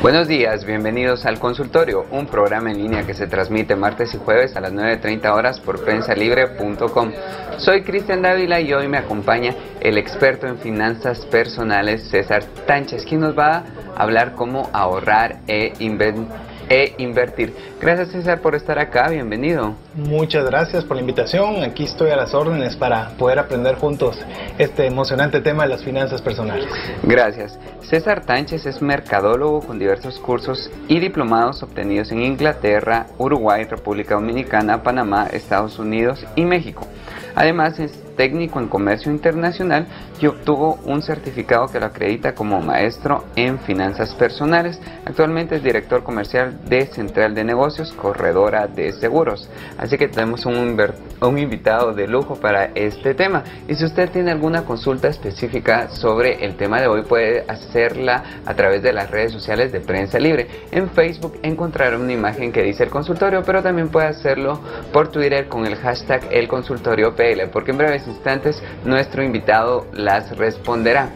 Buenos días, bienvenidos al consultorio, un programa en línea que se transmite martes y jueves a las 9:30 horas por prensalibre.com. Soy Cristian Dávila y hoy me acompaña el experto en finanzas personales César Tánchez, quien nos va a hablar cómo ahorrar e invertir. Gracias, César, por estar acá, bienvenido. Muchas gracias por la invitación, aquí estoy a las órdenes para poder aprender juntos este emocionante tema de las finanzas personales. Gracias. César Tánchez es mercadólogo con diversos cursos y diplomados obtenidos en Inglaterra, Uruguay, República Dominicana, Panamá, Estados Unidos y México. Además es técnico en comercio internacional y obtuvo un certificado que lo acredita como maestro en finanzas personales. Actualmente es director comercial de Central de Negocios, corredora de seguros. Así que tenemos un invitado de lujo para este tema. Y si usted tiene alguna consulta específica sobre el tema de hoy, puede hacerla a través de las redes sociales de Prensa Libre. En Facebook encontrará una imagen que dice el consultorio, pero también puede hacerlo por Twitter con el hashtag #elconsultoriopl, porque en breves instantes nuestro invitado las responderá.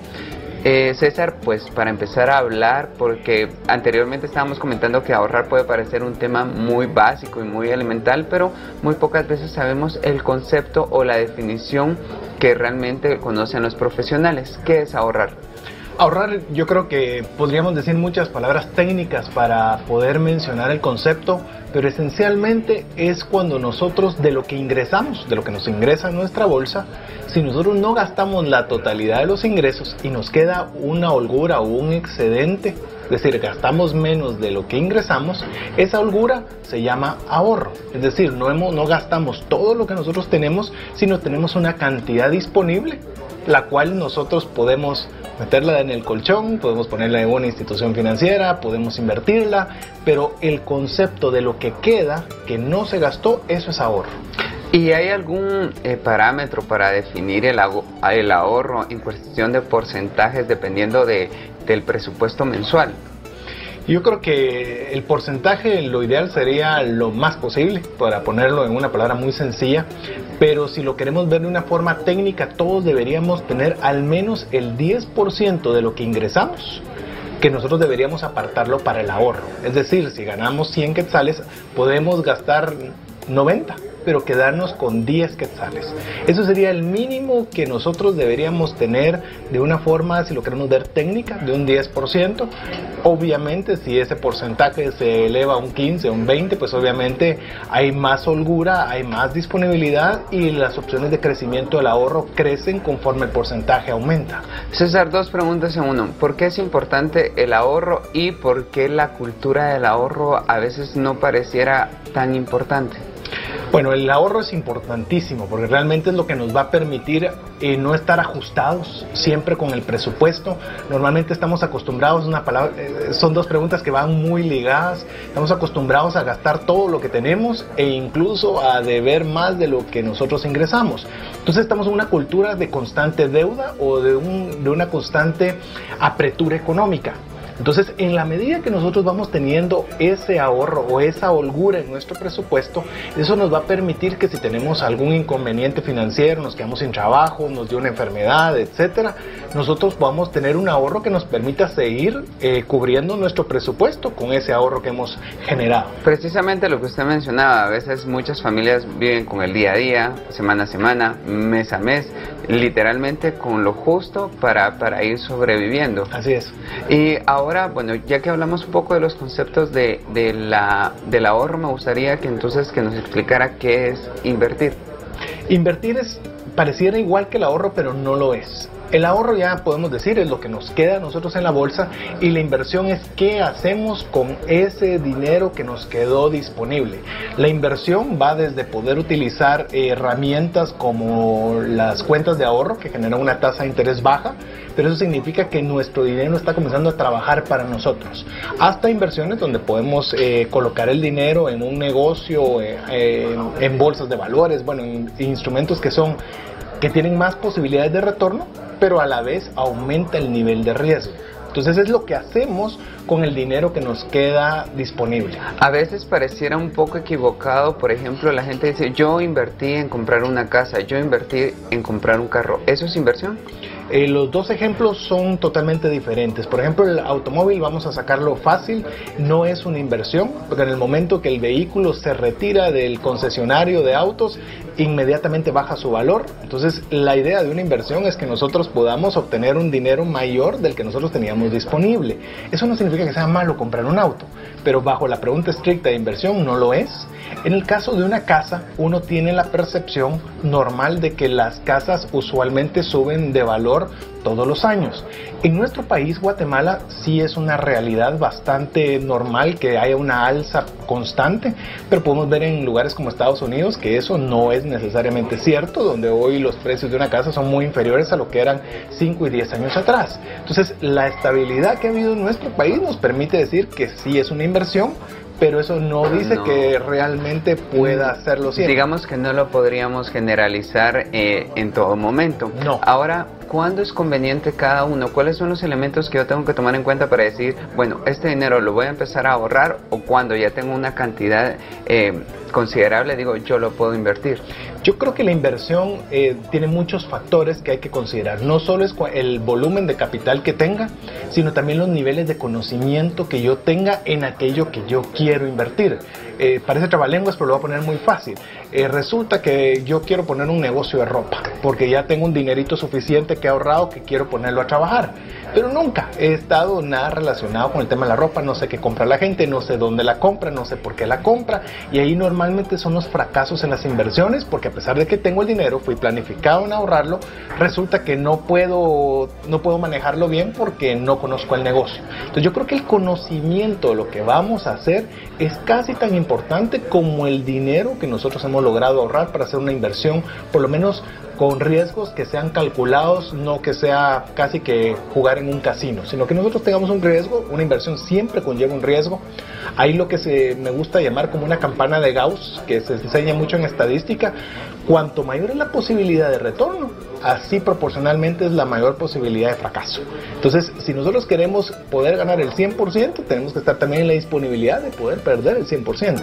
César, pues para empezar a hablar, porque anteriormente estábamos comentando que ahorrar puede parecer un tema muy básico y muy elemental, pero muy pocas veces sabemos el concepto o la definición que realmente conocen los profesionales. ¿Qué es ahorrar? Ahorrar, yo creo que podríamos decir muchas palabras técnicas para poder mencionar el concepto, pero esencialmente es cuando nosotros de lo que ingresamos, de lo que nos ingresa a nuestra bolsa, si nosotros no gastamos la totalidad de los ingresos y nos queda una holgura o un excedente, es decir, gastamos menos de lo que ingresamos, esa holgura se llama ahorro. Es decir, no gastamos todo lo que nosotros tenemos, sino tenemos una cantidad disponible, la cual nosotros podemos meterla en el colchón, podemos ponerla en una institución financiera, podemos invertirla, pero el concepto de lo que queda, que no se gastó, eso es ahorro. ¿Y hay algún parámetro para definir el ahorro en cuestión de porcentajes dependiendo del presupuesto mensual? Yo creo que el porcentaje, lo ideal sería lo más posible, para ponerlo en una palabra muy sencilla, pero si lo queremos ver de una forma técnica, todos deberíamos tener al menos el 10% de lo que ingresamos, que nosotros deberíamos apartarlo para el ahorro. Es decir, si ganamos 100 quetzales, podemos gastar 90, pero quedarnos con 10 quetzales. Eso sería el mínimo que nosotros deberíamos tener de una forma, si lo queremos ver técnica, de un 10%. Obviamente, si ese porcentaje se eleva a un 15 o un 20, pues obviamente hay más holgura, hay más disponibilidad y las opciones de crecimiento del ahorro crecen conforme el porcentaje aumenta. César, dos preguntas en uno. ¿Por qué es importante el ahorro y por qué la cultura del ahorro a veces no pareciera tan importante? Bueno, el ahorro es importantísimo porque realmente es lo que nos va a permitir no estar ajustados siempre con el presupuesto. Normalmente estamos acostumbrados, son dos preguntas que van muy ligadas, estamos acostumbrados a gastar todo lo que tenemos e incluso a deber más de lo que nosotros ingresamos. Entonces estamos en una cultura de constante deuda o de una constante apretura económica. Entonces, en la medida que nosotros vamos teniendo ese ahorro o esa holgura en nuestro presupuesto, eso nos va a permitir que si tenemos algún inconveniente financiero, nos quedamos sin trabajo, nos dio una enfermedad, etcétera, nosotros podamos tener un ahorro que nos permita seguir cubriendo nuestro presupuesto con ese ahorro que hemos generado. Precisamente lo que usted mencionaba, a veces muchas familias viven con el día a día, semana a semana, mes a mes, literalmente con lo justo para ir sobreviviendo. Así es. Y ahora, bueno, ya que hablamos un poco de los conceptos del ahorro, me gustaría que entonces que nos explicara qué es invertir. Invertir pareciera igual que el ahorro, pero no lo es. El ahorro, ya podemos decir, es lo que nos queda a nosotros en la bolsa, y la inversión es qué hacemos con ese dinero que nos quedó disponible. La inversión va desde poder utilizar herramientas como las cuentas de ahorro que generan una tasa de interés baja, pero eso significa que nuestro dinero está comenzando a trabajar para nosotros, hasta inversiones donde podemos colocar el dinero en un negocio, en bolsas de valores, bueno, en instrumentos que tienen más posibilidades de retorno, pero a la vez aumenta el nivel de riesgo. Entonces es lo que hacemos con el dinero que nos queda disponible. A veces pareciera un poco equivocado, por ejemplo, la gente dice, yo invertí en comprar una casa, yo invertí en comprar un carro. ¿Eso es inversión? Los dos ejemplos son totalmente diferentes. Por ejemplo, el automóvil, vamos a sacarlo fácil, no es una inversión, porque en el momento que el vehículo se retira del concesionario de autos, inmediatamente baja su valor. Entonces, la idea de una inversión es que nosotros podamos obtener un dinero mayor del que nosotros teníamos disponible. Eso no significa que sea malo comprar un auto, pero bajo la pregunta estricta de inversión no lo es. En el caso de una casa, uno tiene la percepción normal de que las casas usualmente suben de valor todos los años. En nuestro país, Guatemala, sí es una realidad bastante normal que haya una alza constante, pero podemos ver en lugares como Estados Unidos que eso no es necesariamente cierto, donde hoy los precios de una casa son muy inferiores a lo que eran 5 y 10 años atrás. Entonces, la estabilidad que ha habido en nuestro país nos permite decir que sí es una inversión, pero eso no dice que realmente pueda hacerlo siempre. Digamos que no lo podríamos generalizar en todo momento. No. Ahora, ¿cuándo es conveniente cada uno? ¿Cuáles son los elementos que yo tengo que tomar en cuenta para decir, bueno, este dinero lo voy a empezar a ahorrar, o cuando ya tengo una cantidad considerable, digo, yo lo puedo invertir? Yo creo que la inversión tiene muchos factores que hay que considerar. No solo es el volumen de capital que tenga, sino también los niveles de conocimiento que yo tenga en aquello que yo quiero invertir. Parece trabalenguas, pero lo voy a poner muy fácil. Resulta que yo quiero poner un negocio de ropa, porque ya tengo un dinerito suficiente que he ahorrado que quiero ponerlo a trabajar. Pero nunca he estado nada relacionado con el tema de la ropa, no sé qué compra la gente, no sé dónde la compra, no sé por qué la compra, y ahí normalmente son los fracasos en las inversiones, porque a pesar de que tengo el dinero, fui planificado en ahorrarlo, resulta que no puedo manejarlo bien porque no conozco el negocio. Entonces yo creo que el conocimiento de lo que vamos a hacer es casi tan importante como el dinero que nosotros hemos logrado ahorrar para hacer una inversión, por lo menos con riesgos que sean calculados, no que sea casi que jugar en un casino, sino que nosotros tengamos un riesgo. Una inversión siempre conlleva un riesgo. Hay lo que me gusta llamar como una campana de Gauss, que se enseña mucho en estadística. Cuanto mayor es la posibilidad de retorno, así proporcionalmente es la mayor posibilidad de fracaso. Entonces, si nosotros queremos poder ganar el 100%, tenemos que estar también en la disponibilidad de poder perder el 100%.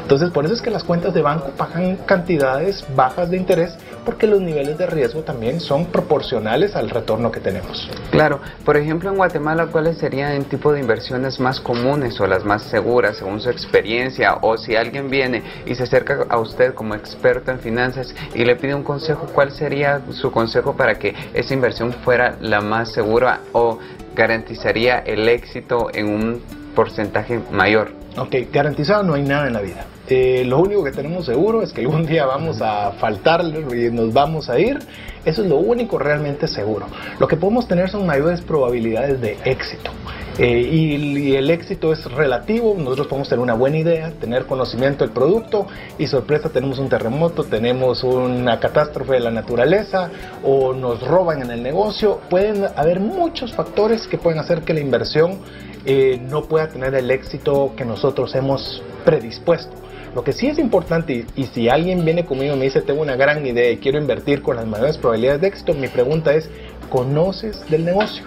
Entonces, por eso es que las cuentas de banco pagan cantidades bajas de interés, porque los niveles de riesgo también son proporcionales al retorno que tenemos. Claro. Por ejemplo, en Guatemala, ¿cuáles serían el tipo de inversiones más comunes o las más seguras según su experiencia? O si alguien viene y se acerca a usted como experto en finanzas y le pide un consejo, ¿cuál sería su consejo para que esa inversión fuera la más segura o garantizaría el éxito en un porcentaje mayor? Ok, garantizado no hay nada en la vida. Lo único que tenemos seguro es que algún día vamos a faltar y nos vamos a ir. Eso es lo único realmente seguro. Lo que podemos tener son mayores probabilidades de éxito. Y el éxito es relativo. Nosotros podemos tener una buena idea, tener conocimiento del producto, y sorpresa, tenemos un terremoto, tenemos una catástrofe de la naturaleza, o nos roban en el negocio. Pueden haber muchos factores que pueden hacer que la inversión no pueda tener el éxito que nosotros hemos predispuesto. Lo que sí es importante, y si alguien viene conmigo y me dice, tengo una gran idea y quiero invertir con las mayores probabilidades de éxito, mi pregunta es, ¿conoces del negocio?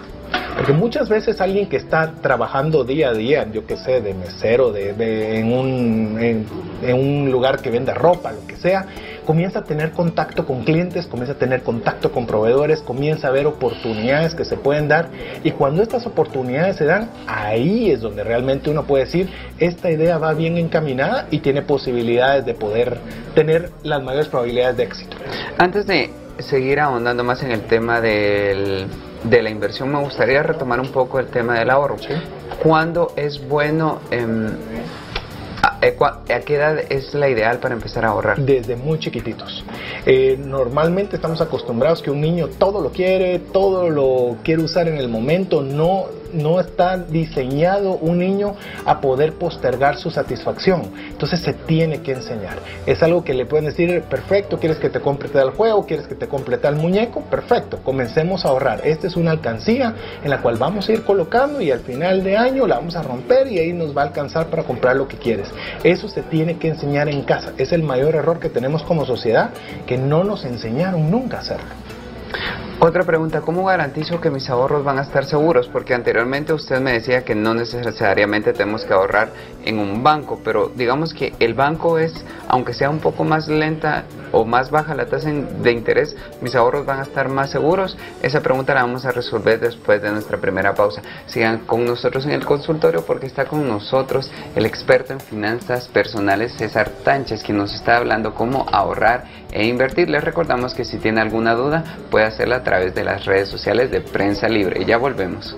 Porque muchas veces alguien que está trabajando día a día, yo qué sé, de mesero, en un lugar que vende ropa, lo que sea, comienza a tener contacto con clientes, comienza a tener contacto con proveedores, comienza a ver oportunidades que se pueden dar, y cuando estas oportunidades se dan, ahí es donde realmente uno puede decir, esta idea va bien encaminada y tiene posibilidades de poder tener las mayores probabilidades de éxito. Antes de seguir ahondando más en el tema de la inversión, me gustaría retomar un poco el tema del ahorro. ¿Sí? ¿Cuándo es bueno, a qué edad es la ideal para empezar a ahorrar? Desde muy chiquititos. Normalmente estamos acostumbrados que un niño todo lo quiere usar en el momento. No está diseñado un niño a poder postergar su satisfacción. Entonces se tiene que enseñar. Es algo que le pueden decir, perfecto, ¿quieres que te compre tal juego? ¿Quieres que te compre tal muñeco? Perfecto, comencemos a ahorrar. Esta es una alcancía en la cual vamos a ir colocando, y al final de año la vamos a romper y ahí nos va a alcanzar para comprar lo que quieres. Eso se tiene que enseñar en casa. Es el mayor error que tenemos como sociedad, que no nos enseñaron nunca a hacerlo. Otra pregunta, ¿cómo garantizo que mis ahorros van a estar seguros? Porque anteriormente usted me decía que no necesariamente tenemos que ahorrar en un banco, pero digamos que el banco es, aunque sea un poco más lenta o más baja la tasa de interés, mis ahorros van a estar más seguros. Esa pregunta la vamos a resolver después de nuestra primera pausa. Sigan con nosotros en el consultorio porque está con nosotros el experto en finanzas personales César Tánchez, quien nos está hablando cómo ahorrar e invertir. Les recordamos que si tiene alguna duda puede hacerla a través de las redes sociales de Prensa Libre. Ya volvemos.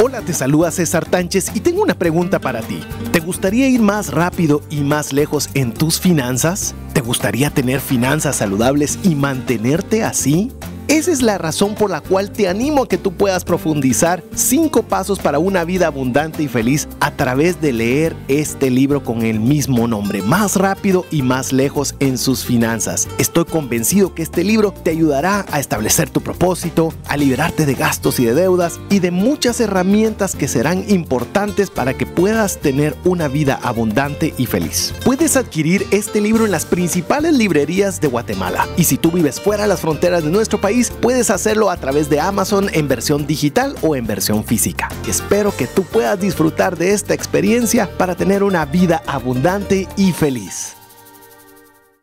Hola, te saluda César Tánchez y tengo una pregunta para ti. ¿Te gustaría ir más rápido y más lejos en tus finanzas? ¿Te gustaría tener finanzas saludables y mantenerte así? Esa es la razón por la cual te animo a que tú puedas profundizar 5 pasos para una vida abundante y feliz a través de leer este libro con el mismo nombre, Más rápido y más lejos en sus finanzas. Estoy convencido que este libro te ayudará a establecer tu propósito, a liberarte de gastos y de deudas y de muchas herramientas que serán importantes para que puedas tener una vida abundante y feliz. Puedes adquirir este libro en las principales librerías de Guatemala y si tú vives fuera de las fronteras de nuestro país, puedes hacerlo a través de Amazon en versión digital o en versión física. Espero que tú puedas disfrutar de esta experiencia para tener una vida abundante y feliz.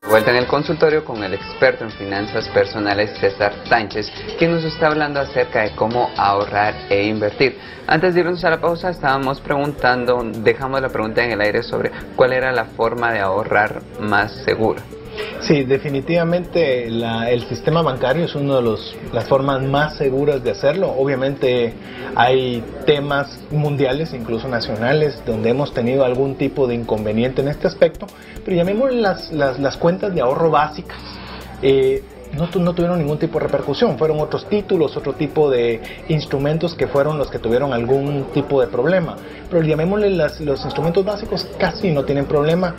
Vuelta en el consultorio con el experto en finanzas personales César Tánchez, quien nos está hablando acerca de cómo ahorrar e invertir. Antes de irnos a la pausa dejamos la pregunta en el aire sobre cuál era la forma de ahorrar más segura. Sí, definitivamente el sistema bancario es una de las formas más seguras de hacerlo. Obviamente hay temas mundiales, incluso nacionales, donde hemos tenido algún tipo de inconveniente en este aspecto, pero llamémosle las cuentas de ahorro básicas. No tuvieron ningún tipo de repercusión, fueron otros títulos, otro tipo de instrumentos que fueron los que tuvieron algún tipo de problema, pero llamémosle los instrumentos básicos casi no tienen problema.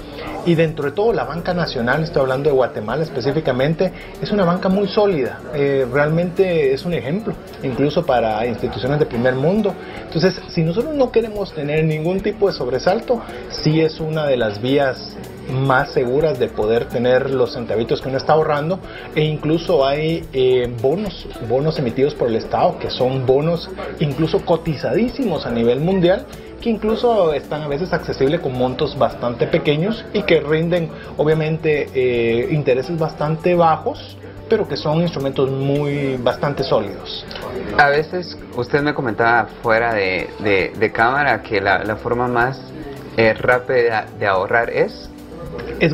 Y dentro de todo la banca nacional, estoy hablando de Guatemala específicamente, es una banca muy sólida, realmente es un ejemplo incluso para instituciones de primer mundo. Entonces, si nosotros no queremos tener ningún tipo de sobresalto, sí es una de las vías más seguras de poder tener los centavitos que uno está ahorrando. E incluso hay bonos emitidos por el Estado, que son bonos incluso cotizadísimos a nivel mundial, que incluso están a veces accesibles con montos bastante pequeños y que rinden obviamente intereses bastante bajos, pero que son instrumentos bastante sólidos. A veces usted me comentaba fuera de cámara que la forma más rápida de ahorrar es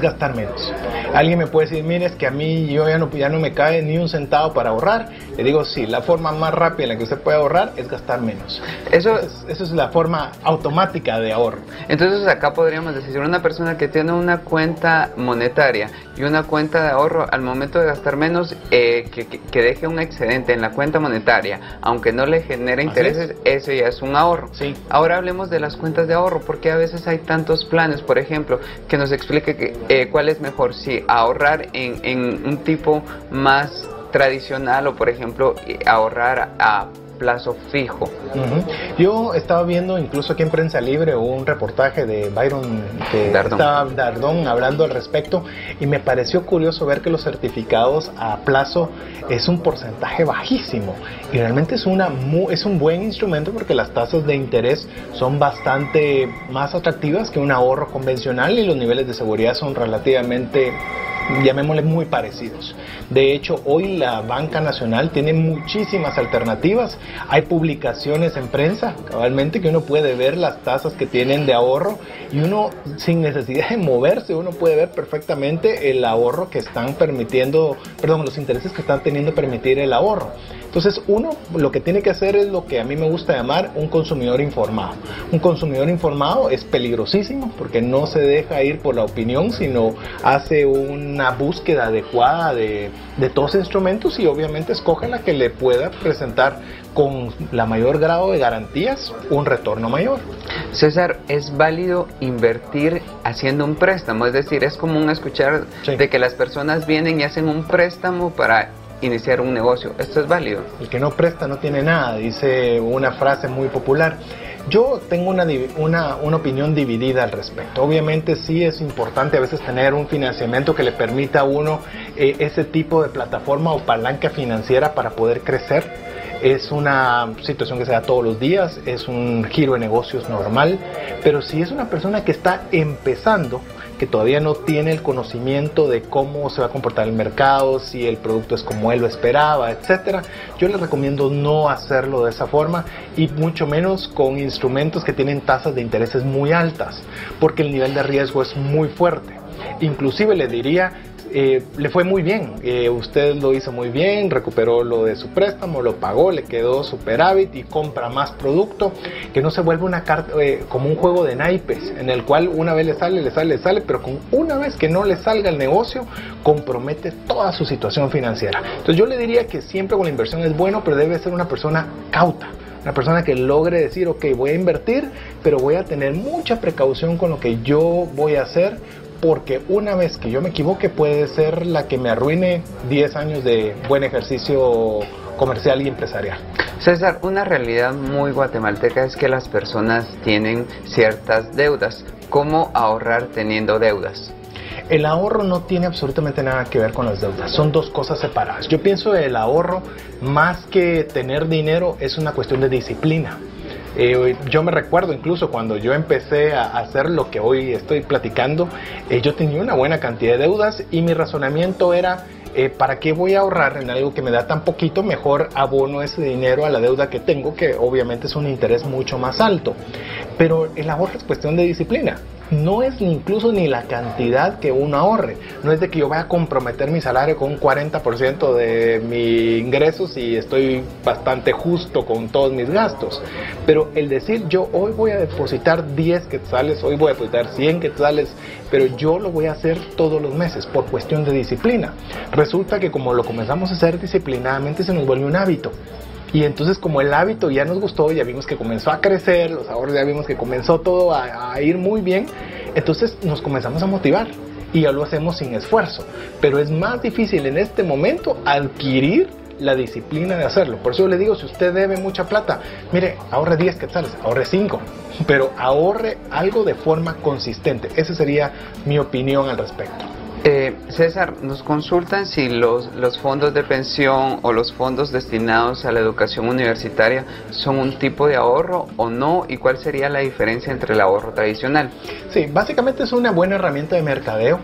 gastar menos. Alguien me puede decir, mire, es que a mí ya no me cae ni un centavo para ahorrar. Le digo, sí, la forma más rápida en la que usted puede ahorrar es gastar menos. Eso es la forma automática de ahorro. Entonces acá podríamos decir, una persona que tiene una cuenta monetaria y una cuenta de ahorro, al momento de gastar menos, que deje un excedente en la cuenta monetaria, aunque no le genere intereses, eso ya es un ahorro. Sí. Ahora hablemos de las cuentas de ahorro, porque a veces hay tantos planes, por ejemplo, que nos explique cuál es mejor, si ahorrar en un tipo más tradicional o, por ejemplo, ahorrar a plazo fijo. Yo estaba viendo incluso aquí en Prensa Libre un reportaje de Byron Dardón hablando al respecto, y me pareció curioso ver que los certificados a plazo es un porcentaje bajísimo, y realmente es un buen instrumento porque las tasas de interés son bastante más atractivas que un ahorro convencional y los niveles de seguridad son relativamente, llamémosle, muy parecidos. De hecho, hoy la banca nacional tiene muchísimas alternativas. Hay publicaciones en prensa, cabalmente, que uno puede ver las tasas que tienen de ahorro, y uno, sin necesidad de moverse, uno puede ver perfectamente el ahorro que están los intereses que están teniendo permitir el ahorro. Entonces, uno lo que tiene que hacer es lo que a mí me gusta llamar un consumidor informado. Un consumidor informado es peligrosísimo porque no se deja ir por la opinión, sino hace una búsqueda adecuada de todos los instrumentos y obviamente escoge la que le pueda presentar con la mayor grado de garantías un retorno mayor. César, ¿es válido invertir haciendo un préstamo? Es decir, es común escuchar de que las personas vienen y hacen un préstamo para iniciar un negocio. ¿Esto es válido? El que no presta no tiene nada, dice una frase muy popular. Yo tengo una opinión dividida al respecto. Obviamente sí es importante a veces tener un financiamiento que le permita a uno ese tipo de plataforma o palanca financiera para poder crecer. es una situación que se da todos los días, es un giro de negocios normal, pero si es una persona que está empezando, que todavía no tiene el conocimiento de cómo se va a comportar el mercado, si el producto es como él lo esperaba, etcétera, yo les recomiendo no hacerlo de esa forma y mucho menos con instrumentos que tienen tasas de intereses muy altas, porque el nivel de riesgo es muy fuerte. Inclusive le diría, le fue muy bien, usted lo hizo muy bien, recuperó lo de su préstamo, lo pagó, le quedó superávit y compra más producto, que no se vuelve una carta, como un juego de naipes, en el cual una vez le sale, pero con una vez que no le salga el negocio, compromete toda su situación financiera. Entonces yo le diría que siempre con la inversión es bueno, pero debe ser una persona cauta. Una persona que logre decir, ok, voy a invertir, pero voy a tener mucha precaución con lo que yo voy a hacer, porque una vez que yo me equivoque puede ser la que me arruine 10 años de buen ejercicio comercial y empresarial. César, una realidad muy guatemalteca es que las personas tienen ciertas deudas. ¿Cómo ahorrar teniendo deudas? El ahorro no tiene absolutamente nada que ver con las deudas, son dos cosas separadas. Yo pienso que el ahorro, más que tener dinero, es una cuestión de disciplina. Yo me recuerdo incluso cuando yo empecé a hacer lo que hoy estoy platicando, yo tenía una buena cantidad de deudas y mi razonamiento era, ¿para qué voy a ahorrar en algo que me da tan poquito? Mejor abono ese dinero a la deuda que tengo, que obviamente es un interés mucho más alto. Pero el ahorro es cuestión de disciplina. No es incluso ni la cantidad que uno ahorre. No es de que yo vaya a comprometer mi salario con un 40% de mi ingresos y estoy bastante justo con todos mis gastos. Pero el decir, yo hoy voy a depositar 10 quetzales, hoy voy a depositar 100 quetzales, pero yo lo voy a hacer todos los meses por cuestión de disciplina. Resulta que como lo comenzamos a hacer disciplinadamente, se nos vuelve un hábito. Y entonces como el hábito ya nos gustó, ya vimos que comenzó a crecer, los ahorros ya vimos que comenzó todo a ir muy bien, entonces nos comenzamos a motivar y ya lo hacemos sin esfuerzo. Pero es más difícil en este momento adquirir la disciplina de hacerlo. Por eso yo le digo, si usted debe mucha plata, mire, ahorre 10 quetzales, ahorre 5, pero ahorre algo de forma consistente. Esa sería mi opinión al respecto. César, nos consultan si los fondos de pensión o los fondos destinados a la educación universitaria son un tipo de ahorro o no, y cuál sería la diferencia entre el ahorro tradicional. Sí, básicamente es una buena herramienta de mercadeo,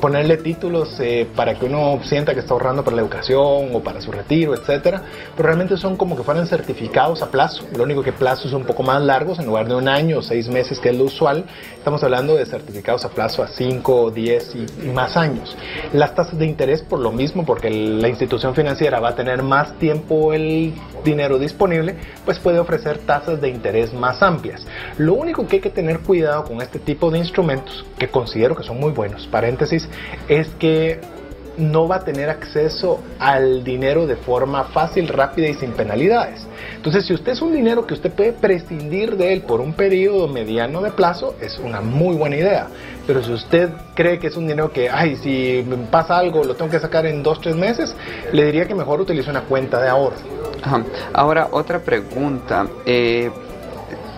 ponerle títulos para que uno sienta que está ahorrando para la educación o para su retiro, etcétera, pero realmente son como que fueran certificados a plazo. Lo único que plazos un poco más largos, en lugar de 1 año o 6 meses que es lo usual, estamos hablando de certificados a plazo a 5, 10 y más años. Las tasas de interés por lo mismo, porque la institución financiera va a tener más tiempo el dinero disponible, pues puede ofrecer tasas de interés más amplias. Lo único que hay que tener cuidado con este tipo de instrumentos, que considero que son muy buenos, paréntesis, es que no va a tener acceso al dinero de forma fácil, rápida y sin penalidades. Entonces, si usted es un dinero que usted puede prescindir de él por un periodo mediano de plazo, es una muy buena idea. Pero si usted cree que es un dinero que, si me pasa algo, lo tengo que sacar en 2 o 3 meses, le diría que mejor utilice una cuenta de ahorro. Ajá. Ahora, otra pregunta.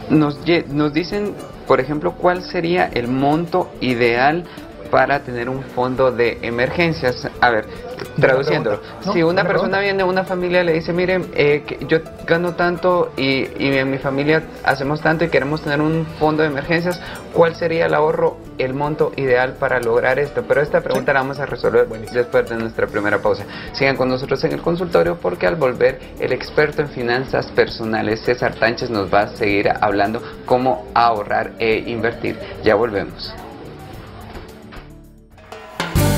Nos dicen, por ejemplo, ¿cuál sería el monto ideal para tener un fondo de emergencias? A ver, traduciéndolo, si una persona viene de una familia y le dice, miren, yo gano tanto y en mi familia hacemos tanto y queremos tener un fondo de emergencias, ¿cuál sería el ahorro, el monto ideal para lograr esto? Pero esta pregunta la vamos a resolver después de nuestra primera pausa. Sigan con nosotros en el consultorio, porque al volver el experto en finanzas personales César Tánchez nos va a seguir hablando cómo ahorrar e invertir. Ya volvemos.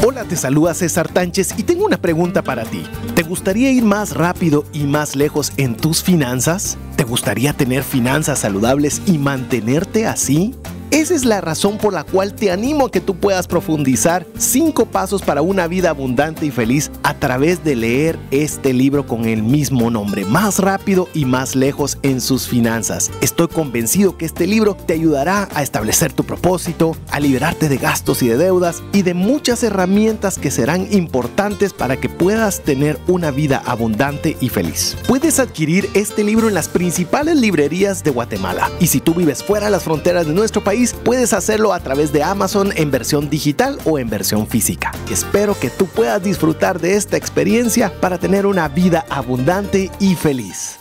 Hola, te saluda César Tánchez y tengo una pregunta para ti. ¿Te gustaría ir más rápido y más lejos en tus finanzas? ¿Te gustaría tener finanzas saludables y mantenerte así? Esa es la razón por la cual te animo a que tú puedas profundizar 5 pasos para una vida abundante y feliz a través de leer este libro con el mismo nombre, Más rápido y más lejos en sus finanzas. Estoy convencido que este libro te ayudará a establecer tu propósito, a liberarte de gastos y de deudas y de muchas herramientas que serán importantes para que puedas tener una vida abundante y feliz. Puedes adquirir este libro en las principales librerías de Guatemala, y si tú vives fuera de las fronteras de nuestro país, feliz, puedes hacerlo a través de Amazon en versión digital o en versión física. Espero que tú puedas disfrutar de esta experiencia para tener una vida abundante y feliz.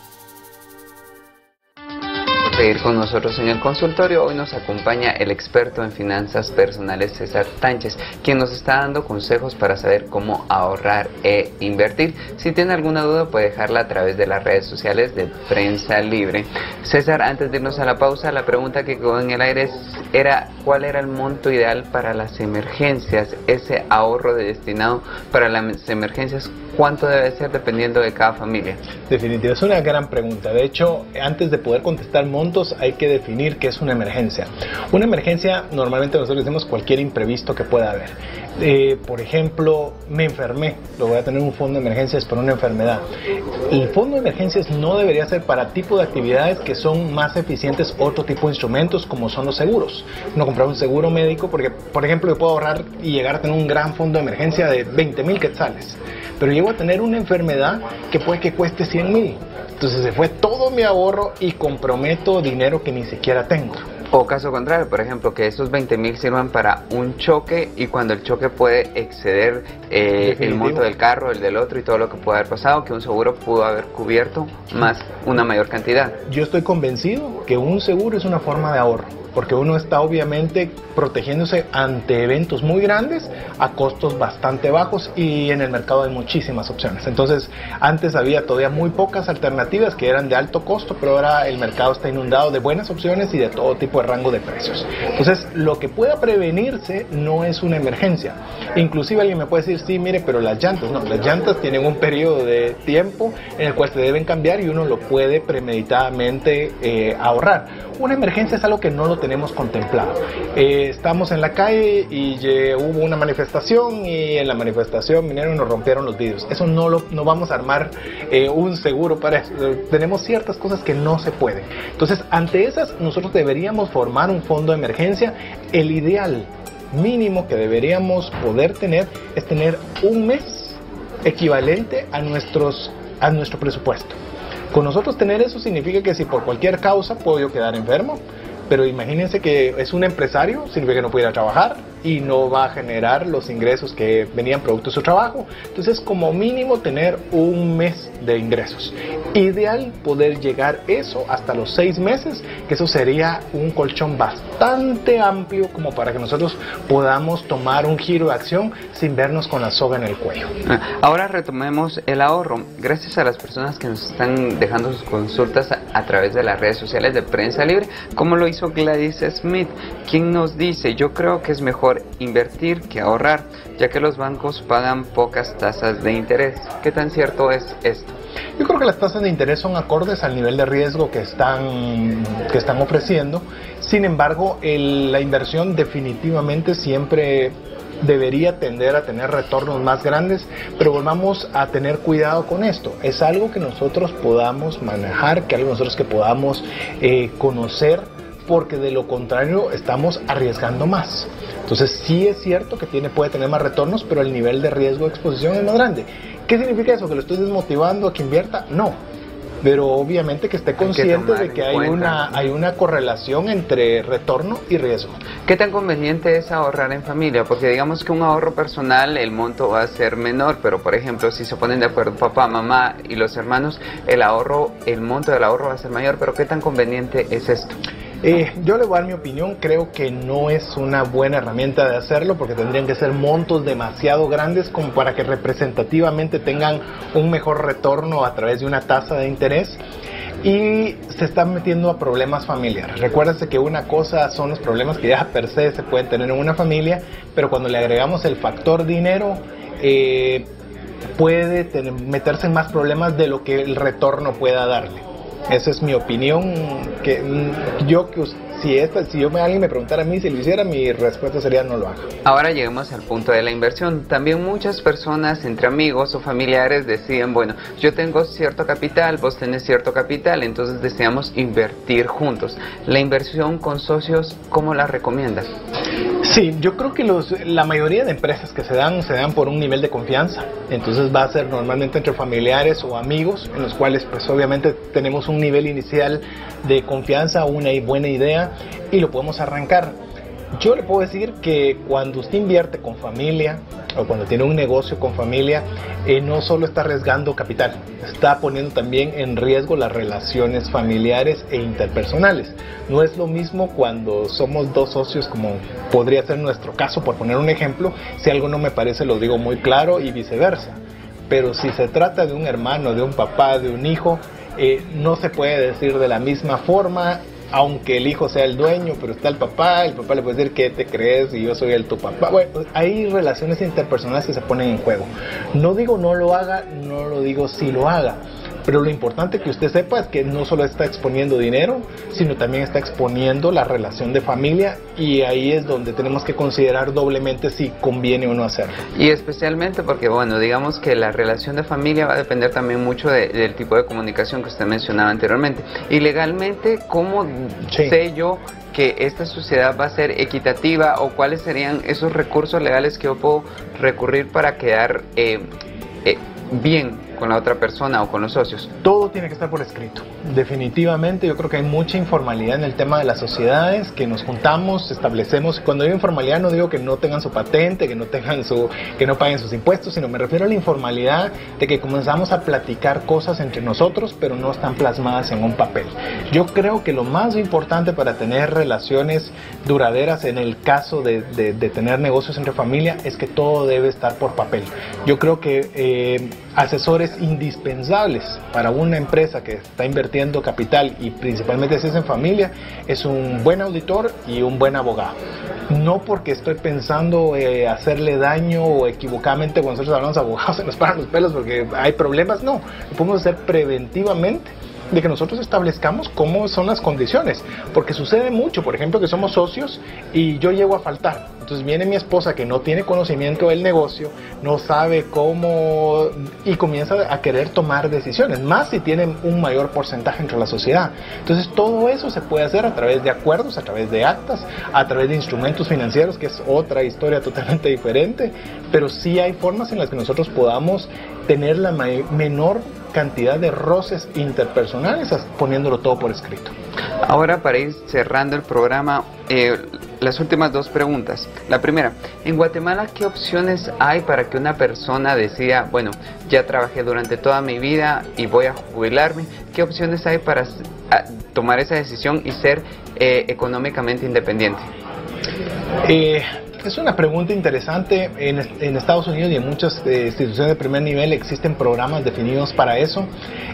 Seguir con nosotros en el consultorio. Hoy nos acompaña el experto en finanzas personales César Tánchez, quien nos está dando consejos para saber cómo ahorrar e invertir. Si tiene alguna duda puede dejarla a través de las redes sociales de Prensa Libre. César, antes de irnos a la pausa, la pregunta que quedó en el aire era ¿cuál era el monto ideal para las emergencias? Ese ahorro destinado para las emergencias, ¿cuánto debe ser dependiendo de cada familia? Definitivamente, es una gran pregunta. De hecho, antes de poder contestar montos, hay que definir qué es una emergencia. Una emergencia, normalmente nosotros decimos cualquier imprevisto que pueda haber. Por ejemplo, me enfermé, lo voy a tener un fondo de emergencias por una enfermedad. El fondo de emergencias no debería ser para tipo de actividades que son más eficientes otro tipo de instrumentos como son los seguros. No comprar un seguro médico porque, por ejemplo, yo puedo ahorrar y llegar a tener un gran fondo de emergencia de 20,000 quetzales. Pero llego a tener una enfermedad que puede que cueste 100,000. Entonces se fue todo mi ahorro y comprometo dinero que ni siquiera tengo. O caso contrario, por ejemplo, que esos 20,000 sirvan para un choque y cuando el choque puede exceder el monto del carro, el del otro y todo lo que puede haber pasado, que un seguro pudo haber cubierto más una mayor cantidad. Yo estoy convencido que un seguro es una forma de ahorro, porque uno está obviamente protegiéndose ante eventos muy grandes a costos bastante bajos y en el mercado hay muchísimas opciones. Entonces, antes había todavía muy pocas alternativas que eran de alto costo, pero ahora el mercado está inundado de buenas opciones y de todo tipo de rango de precios. Entonces, lo que pueda prevenirse no es una emergencia. Inclusive alguien me puede decir, sí, mire, pero las llantas, no, las llantas tienen un periodo de tiempo en el cual se deben cambiar y uno lo puede premeditadamente ahorrar. Una emergencia es algo que no lo tenemos contemplado. Estamos en la calle y hubo una manifestación y en la manifestación vinieron y nos rompieron los vidrios. Eso no vamos a armar un seguro para eso. Tenemos ciertas cosas que no se pueden. Entonces, ante esas, nosotros deberíamos formar un fondo de emergencia. El ideal mínimo que deberíamos poder tener es tener un mes equivalente a nuestro presupuesto. Con nosotros tener eso significa que si por cualquier causa puedo yo quedar enfermo, pero imagínense que es un empresario, significa que no puede ir a trabajar y no va a generar los ingresos que venían producto de su trabajo. Entonces, como mínimo tener un mes de ingresos. Ideal poder llegar eso hasta los 6 meses, que eso sería un colchón bastante amplio como para que nosotros podamos tomar un giro de acción sin vernos con la soga en el cuello. Ahora retomemos el ahorro. Gracias a las personas que nos están dejando sus consultas a través de las redes sociales de Prensa Libre, como lo hizo Gladys Smith, quien nos dice: yo creo que es mejor invertir que ahorrar, ya que los bancos pagan pocas tasas de interés. ¿Qué tan cierto es esto? Yo creo que las tasas de interés son acordes al nivel de riesgo que están ofreciendo. Sin embargo, la inversión definitivamente siempre debería tender a tener retornos más grandes, pero volvamos a tener cuidado con esto. Es algo que nosotros podamos manejar, que algo nosotros que podamos conocer, porque de lo contrario estamos arriesgando más. Entonces sí es cierto que puede tener más retornos, pero el nivel de riesgo de exposición es más grande. ¿Qué significa eso? ¿Que lo estoy desmotivando a que invierta? No. Pero obviamente que esté consciente de que hay una correlación entre retorno y riesgo. ¿Qué tan conveniente es ahorrar en familia? Porque digamos que un ahorro personal, el monto va a ser menor, pero por ejemplo, si se ponen de acuerdo papá, mamá y los hermanos, el monto del ahorro va a ser mayor. Pero ¿qué tan conveniente es esto? Yo le voy a dar mi opinión. Creo que no es una buena herramienta de hacerlo, porque tendrían que ser montos demasiado grandes como para que representativamente tengan un mejor retorno a través de una tasa de interés, y se están metiendo a problemas familiares. Recuérdense que una cosa son los problemas que ya per se pueden tener en una familia, pero cuando le agregamos el factor dinero, puede meterse en más problemas de lo que el retorno pueda darle. Esa es mi opinión. Si alguien me preguntara a mí si lo hiciera, mi respuesta sería: no lo haga. Ahora lleguemos al punto de la inversión. También muchas personas entre amigos o familiares deciden: bueno, yo tengo cierto capital, vos tenés cierto capital, entonces deseamos invertir juntos. La inversión con socios, ¿cómo la recomiendas? Sí, yo creo que la mayoría de empresas que se dan por un nivel de confianza. Entonces va a ser normalmente entre familiares o amigos, en los cuales pues obviamente tenemos un nivel inicial de confianza, una buena idea. y lo podemos arrancar. Yo le puedo decir que cuando usted invierte con familia o cuando tiene un negocio con familia, no solo está arriesgando capital, está poniendo también en riesgo las relaciones familiares e interpersonales. No es lo mismo cuando somos dos socios, como podría ser nuestro caso, por poner un ejemplo. Si algo no me parece, lo digo muy claro, y viceversa. Pero si se trata de un hermano, de un papá, de un hijo, no se puede decir de la misma forma. Aunque el hijo sea el dueño, pero está el papá le puede decir, ¿qué te crees? Y yo soy tu papá. Bueno, hay relaciones interpersonales que se ponen en juego. No digo no lo haga, no lo digo sí lo haga. Pero lo importante que usted sepa es que no solo está exponiendo dinero, sino también está exponiendo la relación de familia, y ahí es donde tenemos que considerar doblemente si conviene o no hacerlo. Y especialmente porque, bueno, digamos que la relación de familia va a depender también mucho del tipo de comunicación que usted mencionaba anteriormente. Y legalmente, ¿cómo sé yo que esta sociedad va a ser equitativa, o cuáles serían esos recursos legales que yo puedo recurrir para quedar bien con la otra persona o con los socios? Todo tiene que estar por escrito. Definitivamente, yo creo que hay mucha informalidad en el tema de las sociedades, que nos juntamos, establecemos. Cuando digo informalidad, no digo que no tengan su patente, que no paguen sus impuestos, sino me refiero a la informalidad de que comenzamos a platicar cosas entre nosotros, pero no están plasmadas en un papel. Yo creo que lo más importante para tener relaciones duraderas, en el caso de tener negocios entre familia, es que todo debe estar por papel. Yo creo que asesores indispensables para una empresa que está invirtiendo capital, y principalmente si es en familia, es un buen auditor y un buen abogado. No porque estoy pensando hacerle daño, o equivocadamente cuando nosotros hablamos de abogados se nos paran los pelos porque hay problemas. No, lo podemos hacer preventivamente, de que nosotros establezcamos cómo son las condiciones, porque sucede mucho, por ejemplo, que somos socios y yo llego a faltar. Entonces viene mi esposa, que no tiene conocimiento del negocio, no sabe cómo, y comienza a querer tomar decisiones, más si tienen un mayor porcentaje entre la sociedad. Entonces todo eso se puede hacer a través de acuerdos, a través de actas, a través de instrumentos financieros, que es otra historia totalmente diferente, pero sí hay formas en las que nosotros podamos tener la menor cantidad de roces interpersonales, poniéndolo todo por escrito. Ahora, para ir cerrando el programa, las últimas dos preguntas. La primera, en Guatemala, ¿qué opciones hay para que una persona decida, bueno, ya trabajé durante toda mi vida y voy a jubilarme? ¿Qué opciones hay para tomar esa decisión y ser económicamente independiente? Es una pregunta interesante. En Estados Unidos y en muchas instituciones de primer nivel existen programas definidos para eso.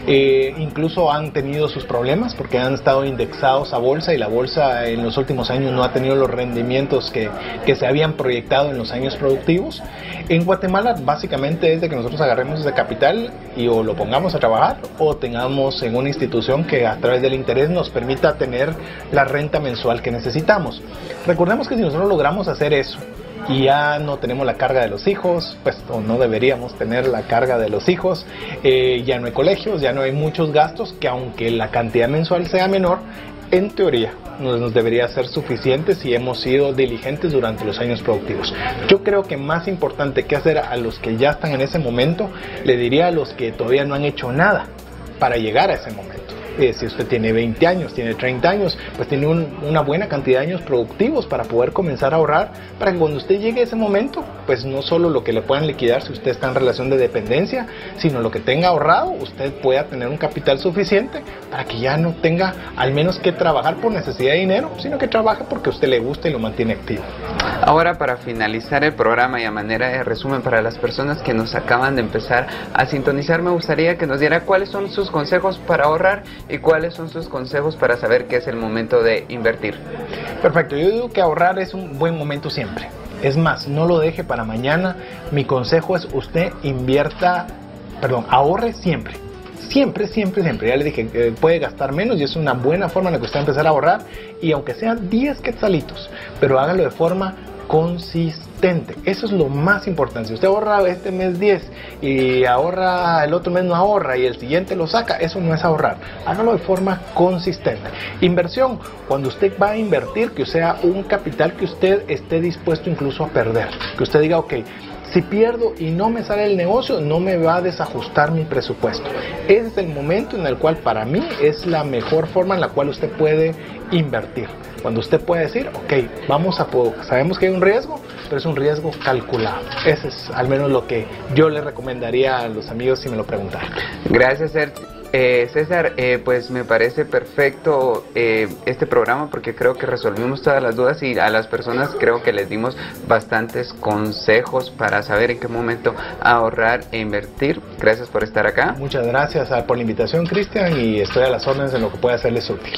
Incluso han tenido sus problemas porque han estado indexados a bolsa, y la bolsa en los últimos años no ha tenido los rendimientos que se habían proyectado en los años productivos. En Guatemala básicamente es de que nosotros agarremos ese capital y o lo pongamos a trabajar, o tengamos en una institución que a través del interés nos permita tener la renta mensual que necesitamos. Recordemos que si nosotros logramos hacer eso y ya no tenemos la carga de los hijos, pues o no deberíamos tener la carga de los hijos, ya no hay colegios, ya no hay muchos gastos, que aunque la cantidad mensual sea menor, en teoría nos debería ser suficiente si hemos sido diligentes durante los años productivos. Yo creo que más importante que hacer a los que ya están en ese momento, le diría a los que todavía no han hecho nada para llegar a ese momento. Si usted tiene 20 años, tiene 30 años, pues tiene una buena cantidad de años productivos para poder comenzar a ahorrar, para que cuando usted llegue a ese momento, pues no solo lo que le puedan liquidar si usted está en relación de dependencia, sino lo que tenga ahorrado, usted pueda tener un capital suficiente para que ya no tenga al menos que trabajar por necesidad de dinero, sino que trabaje porque a usted le gusta y lo mantiene activo. Ahora, para finalizar el programa y a manera de resumen para las personas que nos acaban de empezar a sintonizar, me gustaría que nos diera cuáles son sus consejos para ahorrar y cuáles son sus consejos para saber que es el momento de invertir. Perfecto, yo digo que ahorrar es un buen momento siempre. Es más, no lo deje para mañana. Mi consejo es usted ahorre siempre. Siempre. Ya le dije que puede gastar menos y es una buena forma en la que usted va a empezar a ahorrar, y aunque sean 10 quetzalitos, pero hágalo de forma consistente. Eso es lo más importante. Si usted ahorra este mes 10 y ahorra el otro mes no ahorra y el siguiente lo saca, eso no es ahorrar. Hágalo de forma consistente. Inversión, cuando usted va a invertir, que sea un capital que usted esté dispuesto incluso a perder. Que usted diga, ok, Si pierdo y no me sale el negocio, no me va a desajustar mi presupuesto. Ese es el momento en el cual para mí es la mejor forma en la cual usted puede invertir. Cuando usted puede decir, ok, sabemos que hay un riesgo, pero es un riesgo calculado. Ese es al menos lo que yo le recomendaría a los amigos si me lo preguntaran. Gracias, César, pues me parece perfecto este programa porque creo que resolvimos todas las dudas y a las personas creo que les dimos bastantes consejos para saber en qué momento ahorrar e invertir. Gracias por estar acá. Muchas gracias por la invitación, Cristian, y estoy a las órdenes en lo que pueda hacerles útil.